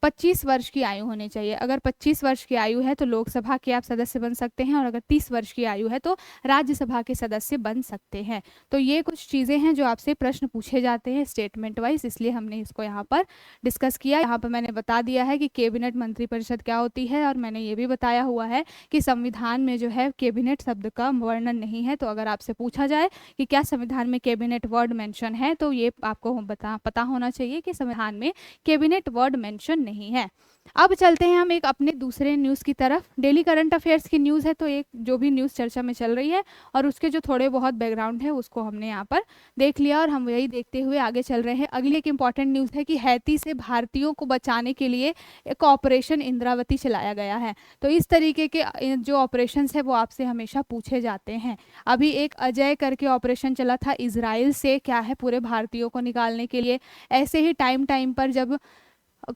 25 वर्ष की आयु होनी चाहिए। अगर 25 वर्ष की आयु है तो लोकसभा के आप सदस्य बन सकते हैं, और अगर 30 वर्ष की आयु है तो राज्यसभा के सदस्य बन सकते हैं। तो ये कुछ चीज़ें हैं जो आपसे प्रश्न पूछे जाते हैं स्टेटमेंट वाइज, इसलिए हमने इसको यहाँ पर डिस्कस किया। यहाँ पर मैंने बता दिया है कि कैबिनेट मंत्रिपरिषद क्या होती है, और मैंने ये भी बताया हुआ है कि संविधान में जो है कैबिनेट शब्द का वर्णन नहीं है। तो अगर आपसे पूछा जाए कि क्या संविधान में कैबिनेट वर्ड मेंशन है, तो ये आपको पता होना चाहिए कि संविधान में कैबिनेट वर्ड मेंशन नहीं है। अब चलते हैं हम एक अपने दूसरे न्यूज़ की तरफ। डेली करंट अफेयर्स की न्यूज़ है, तो एक जो भी न्यूज़ चर्चा में चल रही है और उसके जो थोड़े बहुत बैकग्राउंड है उसको हमने यहाँ पर देख लिया, और हम वही देखते हुए आगे चल रहे हैं। अगली एक इंपॉर्टेंट न्यूज़ है कि हैती से भारतीयों को बचाने के लिए एक ऑपरेशन इंद्रावती चलाया गया है। तो इस तरीके के जो ऑपरेशन है वो आपसे हमेशा पूछे जाते हैं। अभी एक अजय करके ऑपरेशन चला था इजराइल से, क्या है, पूरे भारतीयों को निकालने के लिए। ऐसे ही टाइम पर जब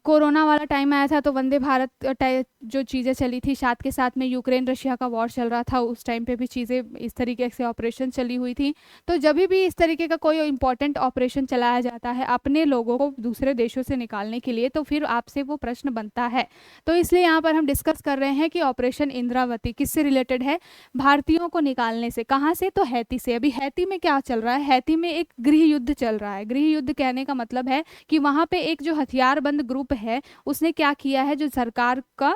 कोरोना वाला टाइम आया था तो वंदे भारत जो चीज़ें चली थी, साथ के साथ में यूक्रेन रशिया का वॉर चल रहा था, उस टाइम पे भी चीज़ें इस तरीके से ऑपरेशन चली हुई थी। तो जब भी इस तरीके का कोई इंपॉर्टेंट ऑपरेशन चलाया जाता है अपने लोगों को दूसरे देशों से निकालने के लिए, तो फिर आपसे वो प्रश्न बनता है। तो इसलिए यहाँ पर हम डिस्कस कर रहे हैं कि ऑपरेशन इंद्रावती किससे रिलेटेड है? भारतीयों को निकालने से। कहाँ से? तो हैती से। अभी हैती में क्या चल रहा है? हैती में एक गृह युद्ध चल रहा है। गृह युद्ध कहने का मतलब है कि वहाँ पे एक जो हथियारबंद ग्रुप है उसने क्या किया है, जो सरकार का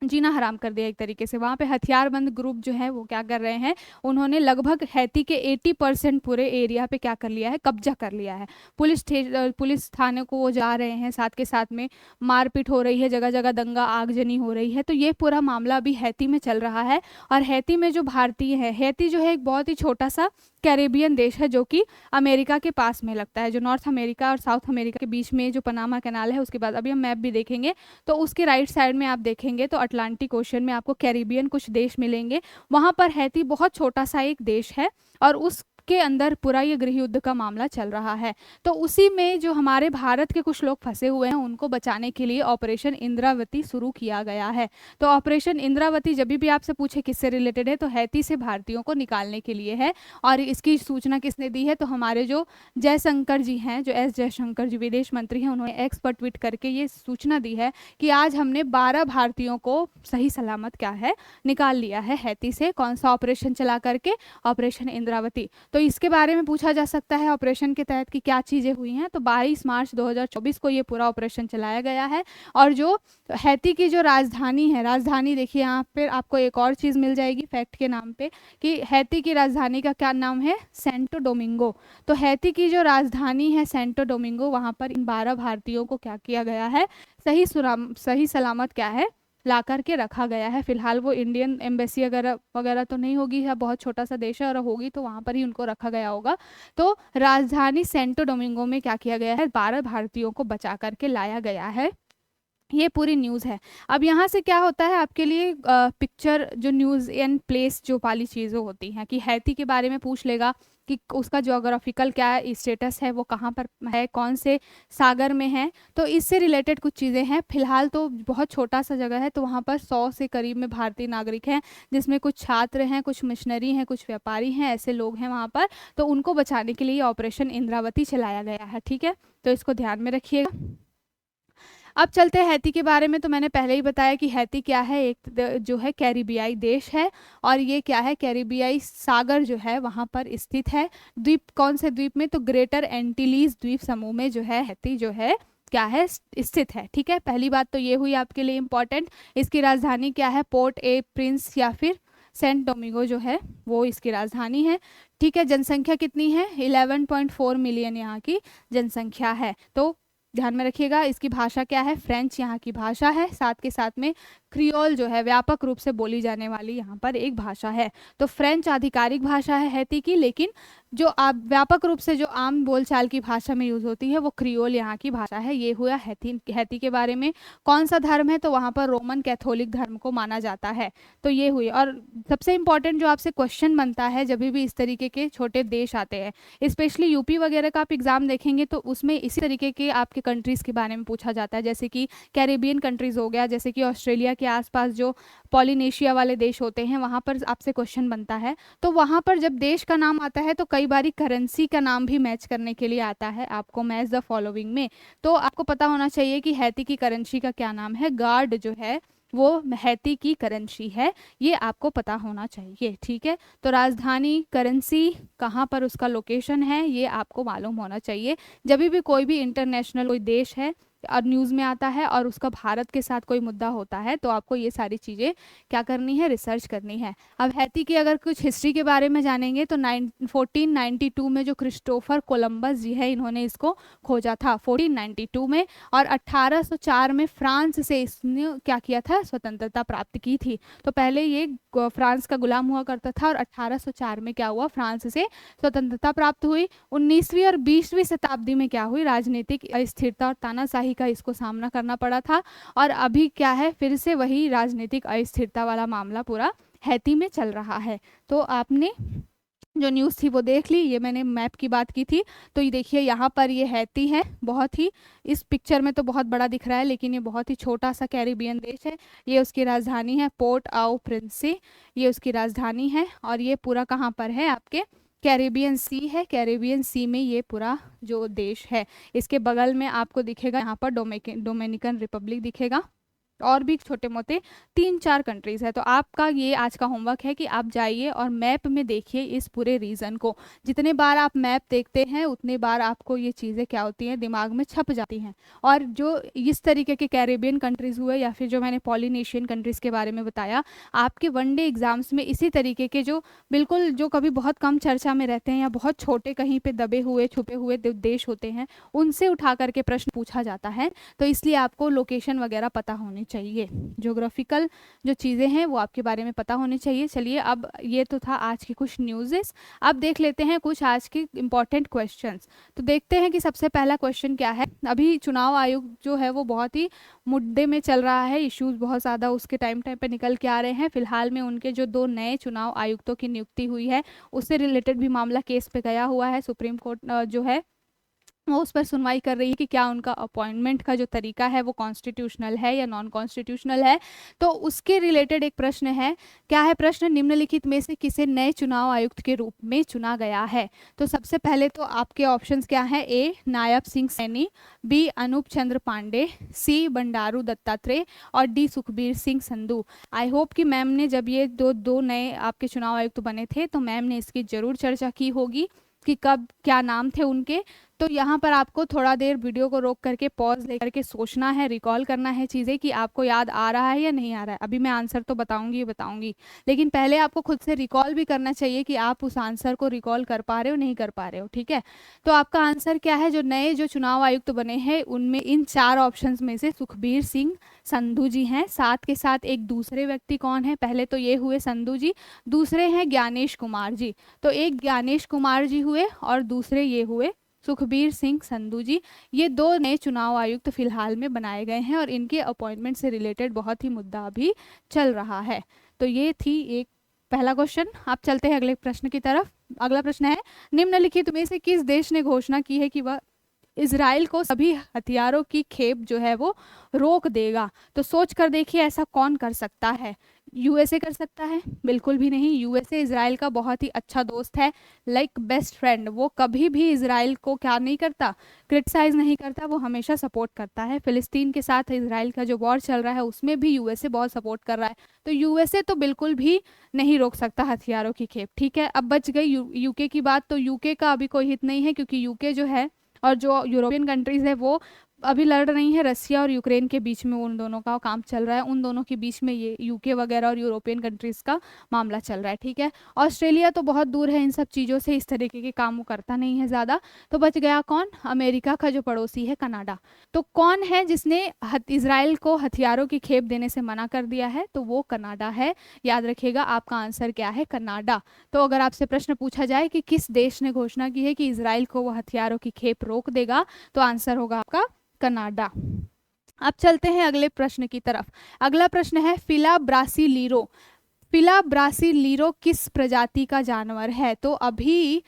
जीना हराम कर दिया एक तरीके से। वहाँ पे हथियारबंद ग्रुप जो है वो क्या कर रहे हैं, उन्होंने लगभग हैती के 80% पूरे एरिया पे क्या कर लिया है, कब्जा कर लिया है। पुलिस थाने को वो जा रहे हैं, साथ के साथ में मारपीट हो रही है, जगह जगह दंगा आगजनी हो रही है। तो ये पूरा मामला अभी हैती में चल रहा है। और हैती में जो भारतीय है, हैती जो है एक बहुत ही छोटा सा कैरेबियन देश है जो कि अमेरिका के पास में लगता है, जो नॉर्थ अमेरिका और साउथ अमेरिका के बीच में जो पनामा कैनाल है, उसके बाद अभी हम मैप भी देखेंगे तो उसके राइट साइड में आप देखेंगे तो अटलांटिक ओशन में आपको कैरिबियन कुछ देश मिलेंगे। वहाँ पर हैती बहुत छोटा सा एक देश है, और उसके अंदर पूरा ये गृह युद्ध का मामला चल रहा है। तो उसी में जो हमारे भारत के कुछ लोग फंसे हुए हैं उनको बचाने के लिए ऑपरेशन इंद्रावती शुरू किया गया है। तो ऑपरेशन इंद्रावती जब भी आपसे पूछे किससे रिलेटेड है, तो हैती से भारतीयों को निकालने के लिए है। और इसकी सूचना किसने दी है, तो हमारे जो जयशंकर जी हैं, जो एस जयशंकर जी विदेश मंत्री हैं, उन्होंने एक्स पर ट्वीट करके ये सूचना दी है कि आज हमने 12 भारतीयों को सही सलामत क्या है निकाल लिया है हैती से। कौन सा ऑपरेशन चला करके? ऑपरेशन इंद्रावती। तो इसके बारे में पूछा जा सकता है ऑपरेशन के तहत कि क्या चीज़ें हुई हैं। तो 22 मार्च 2024 को ये पूरा ऑपरेशन चलाया गया है। और जो हैती की जो राजधानी है, राजधानी देखिए यहाँ पे आपको एक और चीज़ मिल जाएगी फैक्ट के नाम पे कि हैती की राजधानी का क्या नाम है, सेंटो डोमिंगो। तो हैती की जो राजधानी है सेंटो डोमिंगो, वहाँ पर इन 12 भारतीयों को क्या किया गया है, सही सलामत क्या है ला करके रखा गया है। फिलहाल वो इंडियन एम्बेसी वगैरह तो नहीं होगी, है बहुत छोटा सा देश है, और होगी तो वहाँ पर ही उनको रखा गया होगा। तो राजधानी सेंटो डोमिंगो में क्या किया गया है, 12 भारतीयों को बचा करके लाया गया है। ये पूरी न्यूज़ है। अब यहाँ से क्या होता है आपके लिए, पिक्चर जो न्यूज़ एंड प्लेस जो वाली चीज़ें होती हैं कि हैती के बारे में पूछ लेगा कि उसका ज्योग्राफिकल क्या स्टेटस है, वो कहाँ पर है, कौन से सागर में है। तो इससे रिलेटेड कुछ चीज़ें हैं। फिलहाल तो बहुत छोटा सा जगह है, तो वहाँ पर 100 से करीब में भारतीय नागरिक हैं, जिसमें कुछ छात्र हैं, कुछ मिशनरी हैं, कुछ व्यापारी हैं, ऐसे लोग हैं वहाँ पर। तो उनको बचाने के लिए ऑपरेशन इंद्रावती चलाया गया है। ठीक है, तो इसको ध्यान में रखिएगा। अब चलते हैं हैती के बारे में। तो मैंने पहले ही बताया कि हैती क्या है, एक जो है कैरिबियाई देश है, और ये क्या है, कैरिबियाई सागर जो है वहाँ पर स्थित है। द्वीप, कौन से द्वीप में, तो ग्रेटर एंटीलीज द्वीप समूह में जो है हैती जो है क्या है, स्थित है। ठीक है, पहली बात तो ये हुई आपके लिए इंपॉर्टेंट। इसकी राजधानी क्या है, पोर्ट ए प्रिंस या फिर सेंट डोमिंगो जो है वो इसकी राजधानी है। ठीक है, जनसंख्या कितनी है, 11.4 मिलियन यहाँ की जनसंख्या है। तो ध्यान में रखिएगा। इसकी भाषा क्या है, फ्रेंच यहाँ की भाषा है, साथ के साथ में क्रियोल जो है व्यापक रूप से बोली जाने वाली यहाँ पर एक भाषा है। तो फ्रेंच आधिकारिक भाषा है हैती की, लेकिन जो आप व्यापक रूप से जो आम बोलचाल की भाषा में यूज होती है वो क्रियोल यहाँ की भाषा है। ये हुआ हैती के बारे में। कौन सा धर्म है, तो वहाँ पर रोमन कैथोलिक धर्म को माना जाता है। तो ये हुई। और सबसे इंपॉर्टेंट जो आपसे क्वेश्चन बनता है जब भी इस तरीके के छोटे देश आते हैं, स्पेशली यूपी वगैरह का आप एग्जाम देखेंगे तो उसमें इसी तरीके के आपके कंट्रीज के बारे में पूछा जाता है। जैसे कि कैरेबियन कंट्रीज हो गया, जैसे कि ऑस्ट्रेलिया के आसपास जो पॉलिनेशिया वाले देश होते हैं वहाँ पर आपसे क्वेश्चन बनता है। तो वहाँ पर जब देश का नाम आता है तो कई बारी करेंसी का नाम भी मैच करने के लिए आता है आपको, मैच द फॉलोइंग में। तो आपको पता होना चाहिए कि हैती की करेंसी का क्या नाम है। गार्ड जो है वो हैती की करेंसी है, ये आपको पता होना चाहिए, ठीक है। तो राजधानी, करेंसी, कहाँ पर उसका लोकेशन है, ये आपको मालूम होना चाहिए। जब भी कोई भी इंटरनेशनल कोई देश है और न्यूज़ में आता है और उसका भारत के साथ कोई मुद्दा होता है तो आपको ये सारी चीज़ें क्या करनी है, रिसर्च करनी है। अब हैती की अगर कुछ हिस्ट्री के बारे में जानेंगे तो 1492 में जो क्रिस्टोफर कोलंबस जी है इन्होंने इसको खोजा था 1492 में, और 1804 में फ्रांस से इसने क्या किया था, स्वतंत्रता प्राप्त की थी। तो पहले ये फ्रांस का गुलाम हुआ करता था और 1804 में क्या हुआ, फ्रांस से स्वतंत्रता प्राप्त हुई। 19वीं और 20वीं शताब्दी में क्या हुई, राजनीतिक अस्थिरता और तानाशाही का इसको सामना करना पड़ा था। और अभी क्या है, फिर से वही राजनीतिक अस्थिरता वाला मामला पूरा हैती में चल रहा है। तो आपने जो न्यूज़ थी वो देख ली, ये मैंने मैप की बात की थी। तो ये देखिए यहाँ पर ये हैती है, बहुत ही, इस पिक्चर में तो बहुत बड़ा दिख रहा है लेकिन ये बहुत ही छोटा सा कैरिबियन देश है। ये उसकी राजधानी है पोर्ट आओ प्रिंसे, ये उसकी राजधानी है। और ये पूरा कहाँ पर है, आपके कैरेबियन सी है, कैरेबियन सी में ये पूरा जो देश है। इसके बगल में आपको दिखेगा यहाँ पर डोमिनिकन रिपब्लिक दिखेगा, और भी छोटे मोटे 3-4 कंट्रीज है। तो आपका ये आज का होमवर्क है कि आप जाइए और मैप में देखिए इस पूरे रीजन को। जितने बार आप मैप देखते हैं उतने बार आपको ये चीज़ें क्या होती हैं, दिमाग में छप जाती हैं। और जो इस तरीके के कैरेबियन कंट्रीज हुए या फिर जो मैंने पॉलिनेशियन कंट्रीज के बारे में बताया, आपके वनडे एग्जाम्स में इसी तरीके के जो बिल्कुल जो कभी बहुत कम चर्चा में रहते हैं या बहुत छोटे कहीं पे दबे हुए छुपे हुए देश होते हैं, उनसे उठा करके प्रश्न पूछा जाता है। तो इसलिए आपको लोकेशन वगैरह पता होनी चाहिए, ज्योग्राफिकल जो चीज़ें हैं वो आपके बारे में पता होनी चाहिए। चलिए, अब ये तो था आज की कुछ न्यूज़ेस। अब देख लेते हैं कुछ आज के इम्पॉर्टेंट क्वेश्चंस। तो देखते हैं कि सबसे पहला क्वेश्चन क्या है। अभी चुनाव आयोग जो है वो बहुत ही मुद्दे में चल रहा है, इश्यूज बहुत ज़्यादा उसके टाइम पे निकल के आ रहे हैं। फिलहाल में उनके जो 2 नए चुनाव आयुक्तों की नियुक्ति हुई है उससे रिलेटेड भी मामला केस पे गया हुआ है। सुप्रीम कोर्ट जो है वो उस पर सुनवाई कर रही है कि क्या उनका अपॉइंटमेंट का जो तरीका है वो कॉन्स्टिट्यूशनल है या नॉन कॉन्स्टिट्यूशनल है। तो उसके रिलेटेड एक प्रश्न है, क्या है प्रश्न, निम्नलिखित में से किसे नए चुनाव आयुक्त के रूप में चुना गया है। तो सबसे पहले तो आपके ऑप्शंस क्या है, ए नायब सिंह सैनी, बी अनूप चंद्र पांडे, सी बंडारू दत्तात्रेय और D Sukhbir Singh Sandhu. I hope कि मैम ने जब ये दो नए आपके चुनाव आयुक्त बने थे तो मैम ने इसकी जरूर चर्चा की होगी कि कब क्या नाम थे उनके। तो यहाँ पर आपको थोड़ा देर वीडियो को रोक करके पॉज लेकर के सोचना है, रिकॉल करना है चीज़ें कि आपको याद आ रहा है या नहीं आ रहा है। अभी मैं आंसर तो बताऊंगी लेकिन पहले आपको खुद से रिकॉल भी करना चाहिए कि आप उस आंसर को रिकॉल कर पा रहे हो नहीं कर पा रहे हो, ठीक है। तो आपका आंसर क्या है, जो नए जो चुनाव आयुक्त बने हैं उनमें इन 4 ऑप्शन में से सुखबीर सिंह संधू जी हैं। साथ के साथ एक दूसरे व्यक्ति कौन है, पहले तो ये हुए संधू जी, दूसरे हैं ज्ञानेश कुमार जी। तो एक ज्ञानेश कुमार जी हुए और दूसरे ये हुए सुखबीर सिंह संधू जी। ये 2 नए चुनाव आयुक्त फिलहाल में बनाए गए हैं और इनके अपॉइंटमेंट से रिलेटेड बहुत ही मुद्दा भी चल रहा है। तो ये थी एक पहला क्वेश्चन। आप चलते हैं अगले प्रश्न की तरफ। अगला प्रश्न है, निम्नलिखित में से किस देश ने घोषणा की है कि वह इजराइल को सभी हथियारों की खेप जो है वो रोक देगा। तो सोच कर देखिए ऐसा कौन कर सकता है। यूएसए कर सकता है? बिल्कुल भी नहीं। यूएसए इजराइल का बहुत ही अच्छा दोस्त है, लाइक बेस्ट फ्रेंड। वो कभी भी इजराइल को क्या नहीं करता, क्रिटिसाइज नहीं करता, वो हमेशा सपोर्ट करता है। फिलिस्तीन के साथ इजराइल का जो वॉर चल रहा है उसमें भी यूएसए बहुत सपोर्ट कर रहा है। तो यूएसए तो बिल्कुल भी नहीं रोक सकता हथियारों की खेप, ठीक है। अब बच गई यूके की बात। तो यूके का अभी कोई हित नहीं है क्योंकि यूके जो है और जो यूरोपियन कंट्रीज है वो अभी लड़ रही है रसिया और यूक्रेन के बीच में, उन दोनों का काम चल रहा है। उन दोनों के बीच में ये यूके वगैरह और यूरोपियन कंट्रीज का मामला चल रहा है, ठीक है। ऑस्ट्रेलिया तो बहुत दूर है इन सब चीज़ों से, इस तरीके के काम वो करता नहीं है ज़्यादा। तो बच गया कौन, अमेरिका का जो पड़ोसी है कनाडा। तो कौन है जिसने इजराइल को हथियारों की खेप देने से मना कर दिया है, तो वो कनाडा है। याद रखिएगा आपका आंसर क्या है, कनाडा। तो अगर आपसे प्रश्न पूछा जाए कि किस देश ने घोषणा की है कि इजराइल को वो हथियारों की खेप रोक देगा, तो आंसर होगा आपका कनाडा। अब चलते हैं अगले प्रश्न की तरफ। अगला प्रश्न है, फिला ब्रासिलीरो। फिला ब्रासिलीरो किस प्रजाति का जानवर है। तो अभी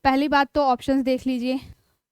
पहली बात तो ऑप्शंस देख लीजिए,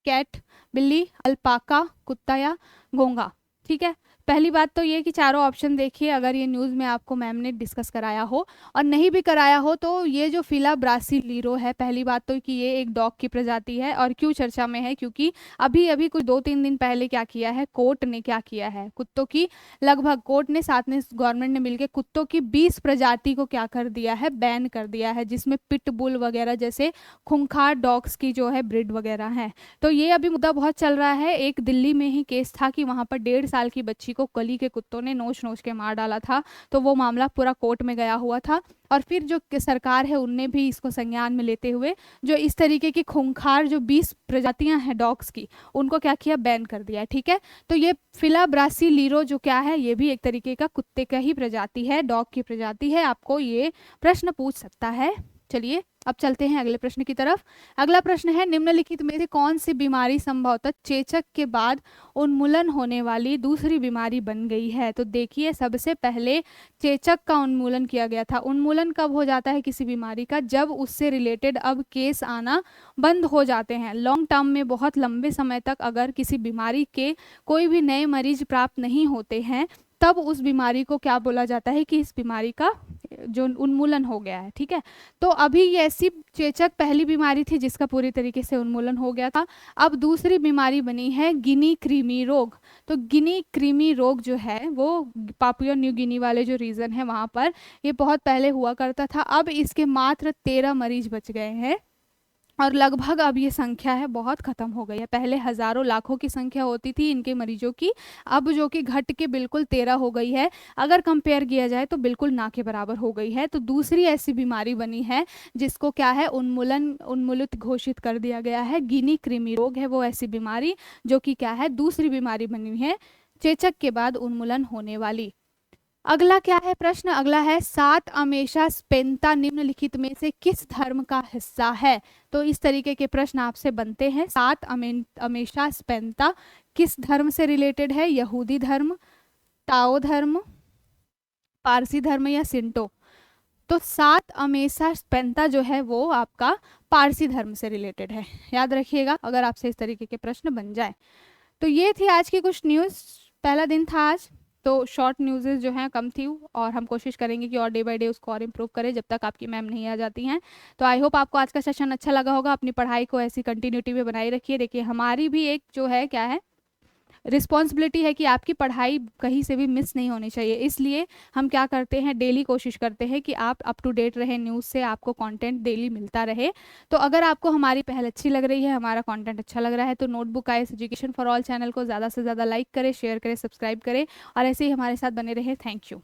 कैट, बिल्ली, अल्पाका, कुत्ता या घोंगा, ठीक है। पहली बात तो ये कि चारों ऑप्शन देखिए, अगर ये न्यूज़ में आपको मैम ने डिस्कस कराया हो, और नहीं भी कराया हो तो ये जो फिला ब्रासिलीरो है, पहली बात तो कि ये एक डॉग की प्रजाति है। और क्यों चर्चा में है, क्योंकि अभी अभी कुछ 2-3 दिन पहले क्या किया है, कोर्ट ने क्या किया है, कुत्तों की लगभग कोर्ट ने साथ में गवर्नमेंट ने मिलकर कुत्तों की 20 प्रजाति को क्या कर दिया है, बैन कर दिया है, जिसमें पिटबुल वगैरह जैसे खूंखार डॉग्स की जो है ब्रीड वगैरह है। तो ये अभी मुद्दा बहुत चल रहा है। एक दिल्ली में ही केस था कि वहां पर 1.5 साल की बच्ची को गली के कुत्तों ने नोच नोच के मार डाला था। तो वो मामला पूरा कोर्ट में गया हुआ था, और फिर जो सरकार है उनने भी इसको संज्ञान में लेते हुए जो इस तरीके की खूंखार जो 20 प्रजातियां हैं डॉग्स की, उनको क्या किया, बैन कर दिया है। ठीक है, तो ये फिला ब्रासिलीरो जो क्या है, ये भी एक तरीके का कुत्ते का ही प्रजाति है, डॉग की प्रजाति है। आपको ये प्रश्न पूछ सकता है। चलिए अब चलते हैं अगले प्रश्न की तरफ। अगला प्रश्न है, निम्नलिखित में से कौन सी बीमारी संभवतः चेचक के बाद उन्मूलन होने वाली दूसरी बीमारी बन गई है। तो देखिए, सबसे पहले चेचक का उन्मूलन किया गया था। उन्मूलन कब हो जाता है किसी बीमारी का, जब उससे रिलेटेड अब केस आना बंद हो जाते हैं। लॉन्ग टर्म में बहुत लंबे समय तक अगर किसी बीमारी के कोई भी नए मरीज प्राप्त नहीं होते हैं, तब उस बीमारी को क्या बोला जाता है कि इस बीमारी का जो उन्मूलन हो गया है। ठीक है, तो अभी ये ऐसी चेचक पहली बीमारी थी जिसका पूरी तरीके से उन्मूलन हो गया था। अब दूसरी बीमारी बनी है गिनी कृमि रोग। तो गिनी कृमि रोग जो है वो पापुआ न्यू गिनी वाले जो रीजन है वहां पर ये बहुत पहले हुआ करता था। अब इसके मात्र 13 मरीज बच गए हैं, और लगभग अब ये संख्या है बहुत खत्म हो गई है। पहले हजारों लाखों की संख्या होती थी इनके मरीजों की, अब जो कि घट के बिल्कुल 13 हो गई है। अगर कंपेयर किया जाए तो बिल्कुल ना के बराबर हो गई है। तो दूसरी ऐसी बीमारी बनी है जिसको क्या है, उन्मूलित घोषित कर दिया गया है। गिनी कृमि रोग है वो ऐसी बीमारी जो कि क्या है, दूसरी बीमारी बनी है चेचक के बाद उन्मूलन होने वाली। अगला क्या है प्रश्न, अगला है सात अमेशा स्पेंता निम्नलिखित में से किस धर्म का हिस्सा है। तो इस तरीके के प्रश्न आपसे बनते हैं। सात अमेशा स्पेंता किस धर्म से रिलेटेड है, यहूदी धर्म, ताओ धर्म, पारसी धर्म या सिंटो। तो सात अमेशा स्पेंता जो है वो आपका पारसी धर्म से रिलेटेड है, याद रखिएगा अगर आपसे इस तरीके के प्रश्न बन जाए। तो ये थी आज की कुछ न्यूज़, पहला दिन था आज, तो शॉर्ट न्यूज़ेस जो हैं कम थी, और हम कोशिश करेंगे कि और डे बाय डे उसको और इम्प्रूव करें जब तक आपकी मैम नहीं आ जाती हैं। तो आई होप आपको आज का सेशन अच्छा लगा होगा। अपनी पढ़ाई को ऐसी कंटिन्यूटी में बनाए रखिए। देखिए, हमारी भी एक जो है क्या है, रिस्पॉन्सिबिलिटी है कि आपकी पढ़ाई कहीं से भी मिस नहीं होनी चाहिए। इसलिए हम क्या करते हैं, डेली कोशिश करते हैं कि आप अप टू डेट रहे न्यूज़ से, आपको कंटेंट डेली मिलता रहे। तो अगर आपको हमारी पहल अच्छी लग रही है, हमारा कंटेंट अच्छा लग रहा है, तो notebook IAS education for all channel को ज़्यादा से ज़्यादा लाइक करें, शेयर करें, सब्सक्राइब करें, और ऐसे ही हमारे साथ बने रहे। Thank you.